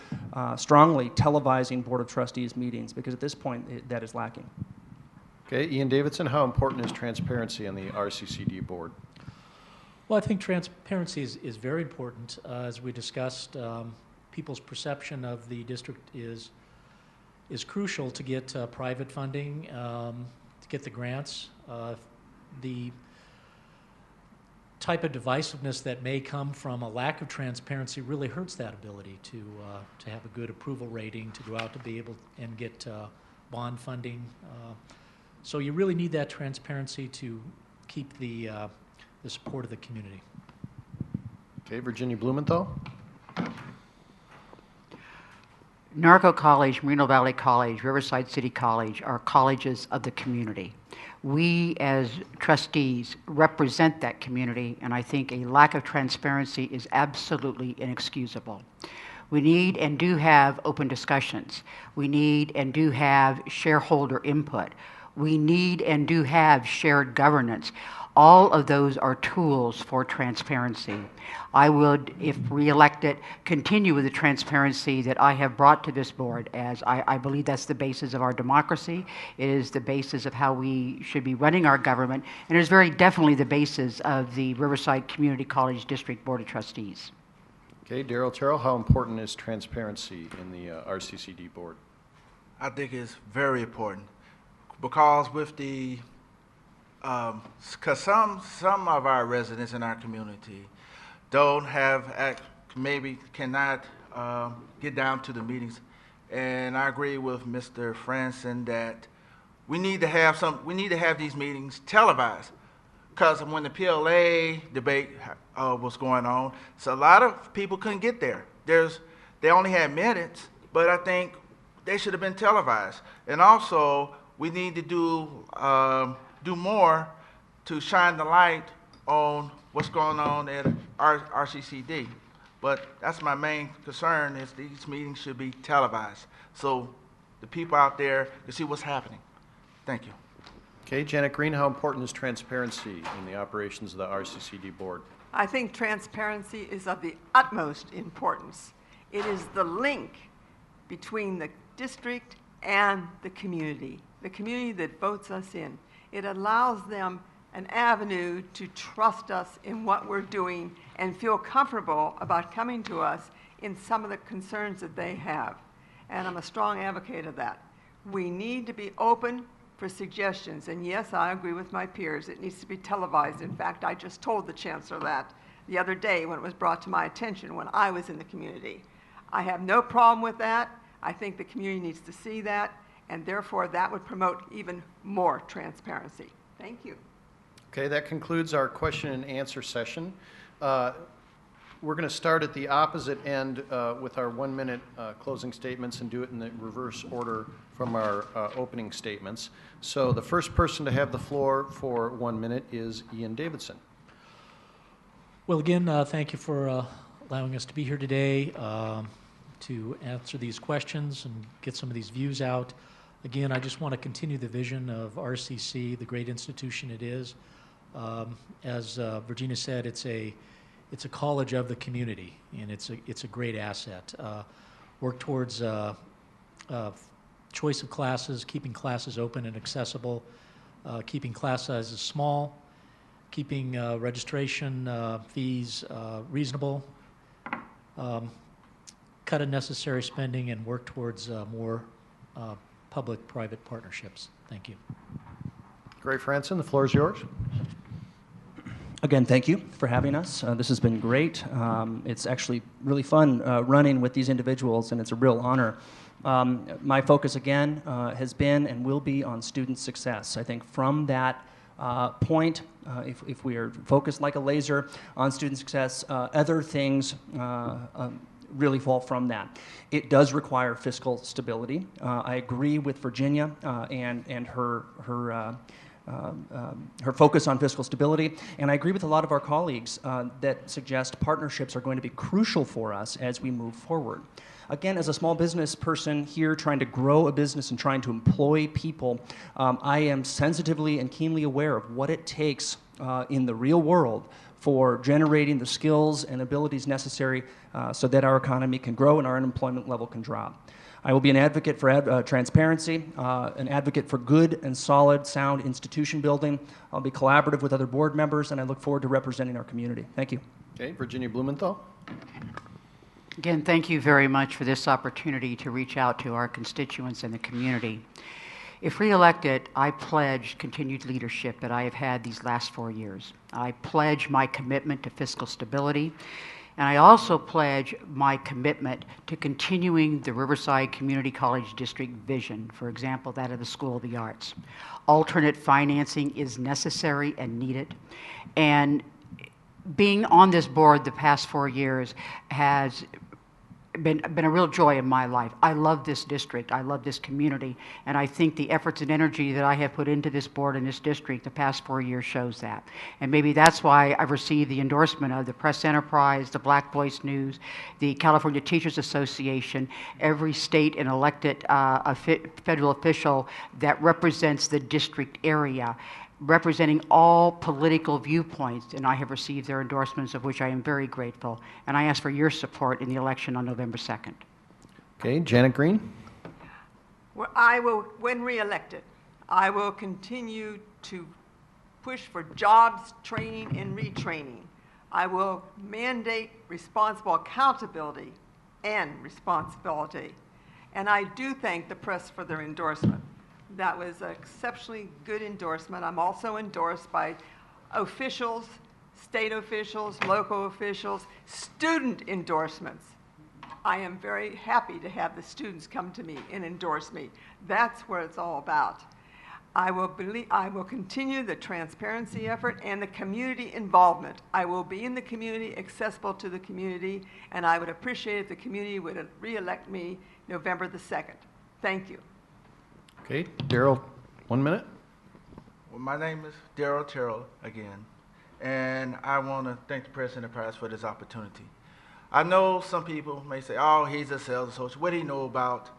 strongly televising Board of Trustees meetings, because at this point that is lacking. Okay, Ian Davidson, how important is transparency on the RCCD board? Well, I think transparency is very important. As we discussed, people's perception of the district is crucial to get private funding, to get the grants. The type of divisiveness that may come from a lack of transparency really hurts that ability to have a good approval rating, to go out to be able and get bond funding. So you really need that transparency to keep the support of the community. Okay, Virginia Blumenthal. Norco College, Moreno Valley College, Riverside City College are colleges of the community. We as trustees represent that community, and I think a lack of transparency is absolutely inexcusable. We need and do have open discussions. We need and do have shareholder input. We need and do have shared governance. All of those are tools for transparency. I would, if reelected, continue with the transparency that I have brought to this board, as I believe that's the basis of our democracy. It is the basis of how we should be running our government, and it is very definitely the basis of the Riverside Community College District Board of Trustees. Okay, Darrell Terrell, how important is transparency in the RCCD board? I think it's very important, because with the because some of our residents in our community don't have, maybe cannot get down to the meetings, and I agree with Mr. Franson that we need to have these meetings televised, because when the PLA debate was going on, so a lot of people couldn't get there. They only had minutes, but I think they should have been televised. And also, we need to do more to shine the light on what's going on at RCCD. But that's my main concern, is these meetings should be televised so the people out there can see what's happening. Thank you. Okay, Janet Green, how important is transparency in the operations of the RCCD board? I think transparency is of the utmost importance. It is the link between the district and the community that votes us in. It allows them an avenue to trust us in what we're doing and feel comfortable about coming to us in some of the concerns that they have. And I'm a strong advocate of that. We need to be open for suggestions. And yes, I agree with my peers. It needs to be televised. In fact, I just told the chancellor that the other day when it was brought to my attention when I was in the community. I have no problem with that. I think the community needs to see that, and therefore that would promote even more transparency. Thank you. Okay, that concludes our question and answer session. We're going to start at the opposite end with our 1-minute closing statements and do it in the reverse order from our opening statements. So the first person to have the floor for 1 minute is Ian Davidson. Well, again, thank you for allowing us to be here today to answer these questions and get some of these views out. Again, I just want to continue the vision of RCC, the great institution it is. As Virginia said, it's a college of the community, and it's a great asset. Work towards choice of classes, keeping classes open and accessible, keeping class sizes small, keeping registration fees reasonable, cut unnecessary spending, and work towards more public-private partnerships. Thank you. Gray Franson, the floor is yours. Again, thank you for having us. This has been great. It's actually really fun running with these individuals, and it's a real honor. My focus, again, has been and will be on student success. I think from that point, if we are focused like a laser on student success, other things really fall from that. It does require fiscal stability. I agree with Virginia and her focus on fiscal stability, and I agree with a lot of our colleagues that suggest partnerships are going to be crucial for us as we move forward. Again, as a small business person here trying to grow a business and trying to employ people, I am sensitively and keenly aware of what it takes in the real world for generating the skills and abilities necessary so that our economy can grow and our unemployment level can drop. I will be an advocate for transparency, an advocate for good and solid, sound institution building. I'll be collaborative with other board members, and I look forward to representing our community. Thank you. Okay, Virginia Blumenthal. Again, thank you very much for this opportunity to reach out to our constituents and the community. If reelected, I pledge continued leadership that I have had these last 4 years. I pledge my commitment to fiscal stability, and I also pledge my commitment to continuing the Riverside Community College District vision, for example, that of the School of the Arts. Alternate financing is necessary and needed, and being on this board the past 4 years has been a real joy in my life. I love this district, I love this community, and I think the efforts and energy that I have put into this board and this district the past 4 years shows that. And maybe that's why I've received the endorsement of the Press Enterprise, the Black Voice News, the California Teachers Association, every state and elected federal official that represents the district area, representing all political viewpoints, and I have received their endorsements, of which I am very grateful. And I ask for your support in the election on November 2nd. Okay, Janet Green. Well, I will, when reelected, I will continue to push for jobs, training, and retraining. I will mandate responsible accountability and responsibility. And I do thank the press for their endorsement. That was an exceptionally good endorsement. I'm also endorsed by officials, state officials, local officials, student endorsements. I am very happy to have the students come to me and endorse me. That's what it's all about. I will continue the transparency effort and the community involvement. I will be in the community, accessible to the community, and I would appreciate if the community would re-elect me November the 2nd. Thank you. Okay, Daryl, 1 minute. Well, my name is Daryl Terrell again, and I want to thank the Press Enterprise for this opportunity. I know some people may say, oh, he's a sales associate. What do you know about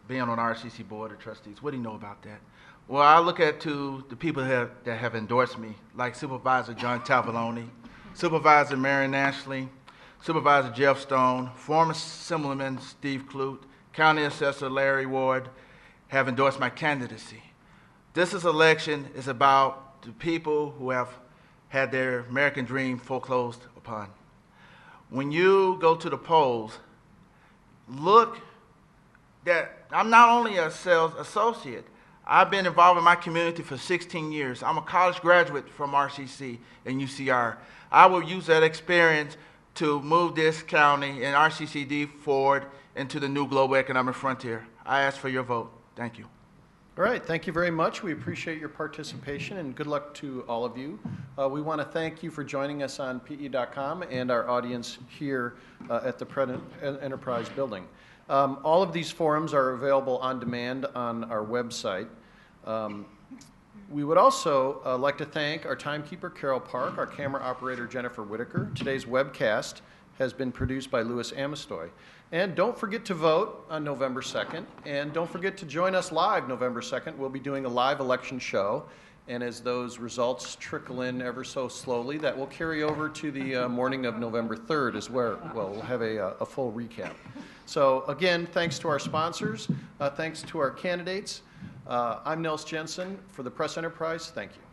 being on RCC Board of Trustees? What do you know about that? Well, I look at the people that have endorsed me, like Supervisor John Tavaloni, Supervisor Marion Ashley, Supervisor Jeff Stone, former Assemblyman Steve Clute, County Assessor Larry Ward, have endorsed my candidacy. This election is about the people who have had their American dream foreclosed upon. When you go to the polls, look that I'm not only a sales associate, I've been involved in my community for 16 years. I'm a college graduate from RCC and UCR. I will use that experience to move this county and RCCD forward into the new global economic frontier. I ask for your vote. Thank you. All right, thank you very much. We appreciate your participation and good luck to all of you. We want to thank you for joining us on PE.com and our audience here at the Press Enterprise building. All of these forums are available on demand on our website. We would also like to thank our timekeeper, Carol Park, our camera operator, Jennifer Whitaker. Today's webcast has been produced by Louis Amistoy. And don't forget to vote on November 2nd. And don't forget to join us live November 2nd. We'll be doing a live election show. And as those results trickle in ever so slowly, that will carry over to the morning of November 3rd as well. We'll have a full recap. So again, thanks to our sponsors. Thanks to our candidates. I'm Nels Jensen for the Press Enterprise. Thank you.